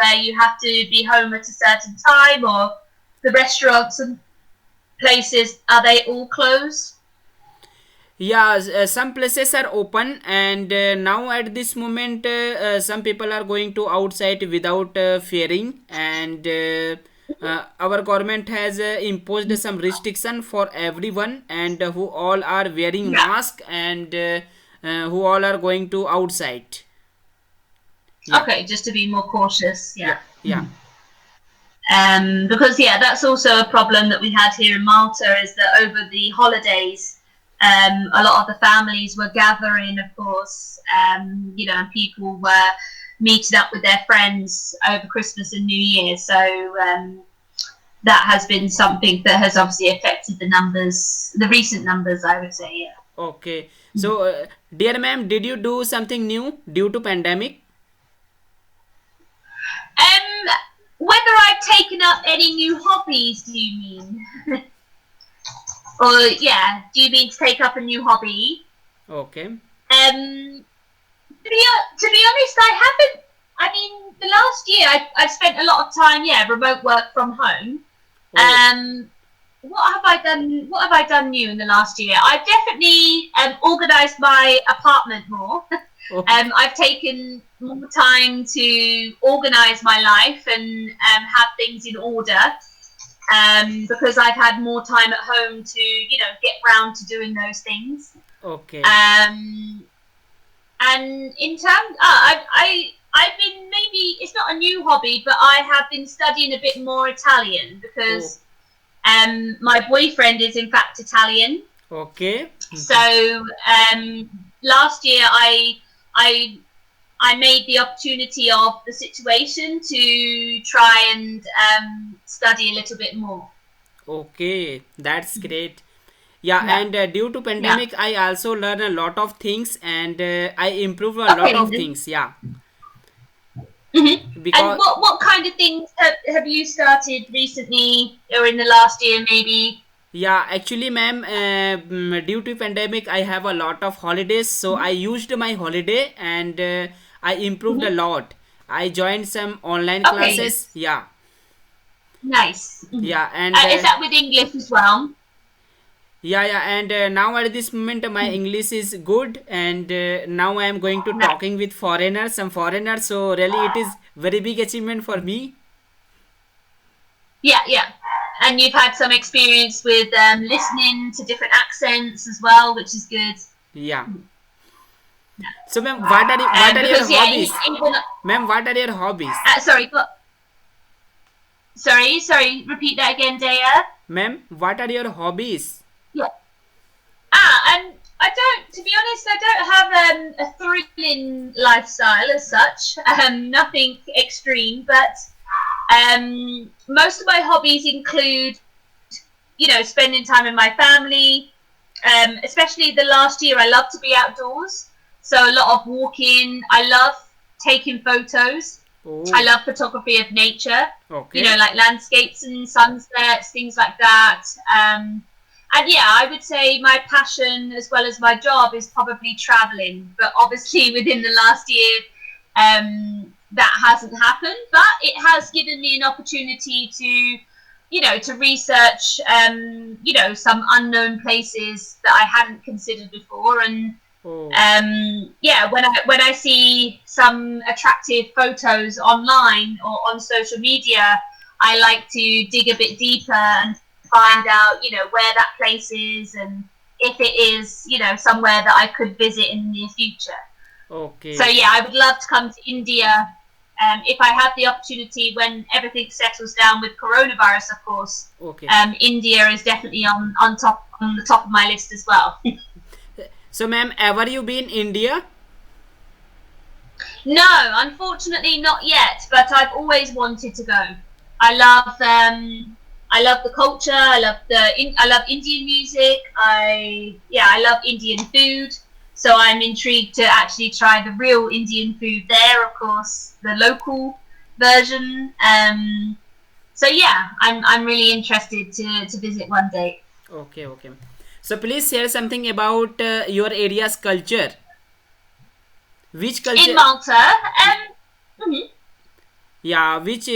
where you have to be home at a certain time, or the restaurants and places, are they all closed? Yeah, some places are open, and now at this moment, some people are going to outside without fearing, and our government has imposed some restriction for everyone, and who all are wearing Yeah. mask, and who all are going to outside. Yeah, Okay, just to be more cautious. Yeah. yeah, yeah. Because yeah, that's also a problem that we had here in Malta, is that over the holidays, a lot of the families were gathering, of course, and people were meeting up with their friends over Christmas and New Year. So that has been something that has obviously affected the numbers, the recent numbers, I would say. Yeah. Okay. So, dear ma'am, did you do something new due to pandemic? Whether I've taken up any new hobbies, do you mean? Or yeah, do you mean to take up a new hobby? Okay. Um, to be honest, I haven't. I mean, the last year I've spent a lot of time, yeah, remote work from home. Oh, What have I done? What have I done new in the last year? I've definitely organised my apartment more. okay. I've taken more time to organise my life and have things in order. Because I've had more time at home to, get round to doing those things. Okay. Um, and in terms, I've been, maybe it's not a new hobby, but I have been studying a bit more Italian Oh, because my boyfriend is in fact Italian. okay. So last year I I made the opportunity of the situation to try and study a little bit more. Okay, that's great. Yeah, Yeah, and due to yeah. pandemic, I also learn a lot of things, and I improve a lot Okay. of things. Yeah, And because what kind of things have you started recently or in the last year, maybe? yeah, actually, ma'am, due to pandemic, I have a lot of holidays, so I used my holiday, and I improved a Hmm. lot. I joined some online Okay, classes. yes. Yeah, Nice. Mhm. yeah, and Is that with English as well? yeah, yeah, and now at this moment my English is good, and now I am going to Nice. talking with foreigners, some foreigners. So really, it is very big achievement for me. Yeah, yeah. And you've had some experience with listening to different accents as well, which is good. Yeah. So, ma'am, what are your Because yeah, hobbies? even Ma'am, what are your hobbies? sorry, sorry. Repeat that again, Daya. Ma'am, what are your hobbies? Yeah. And I don't, to be honest, I don't have a thrilling lifestyle as such. Nothing extreme, but most of my hobbies include, spending time with my family. Especially the last year, I love to be outdoors, so a lot of walking. I love taking photos. I Oh, love photography of nature, okay. like landscapes and sunsets, things like that. And yeah, I would say my passion as well as my job is probably traveling. But obviously, within the last year, that hasn't happened. But it has given me an opportunity to, to research, some unknown places that I hadn't considered before. And Oh, yeah, when I see some attractive photos online or on social media, I like to dig a bit deeper and find out, where that place is and if it is, somewhere that I could visit in the near future. So okay. yeah, I would love to come to India. If I have the opportunity when everything settles down with coronavirus, of course, Okay. India is definitely on the top of my list as well. So, ma'am, ever you been India? No, unfortunately not yet, but I've always wanted to go. I love I love the culture. I love Indian music. I love Indian food. So I'm intrigued to actually try the real Indian food there, of course, the local version. So yeah, I'm really interested to visit one day. Okay, okay. So, please share something about your area's culture. Which In culture? Malta, mhm. yeah, which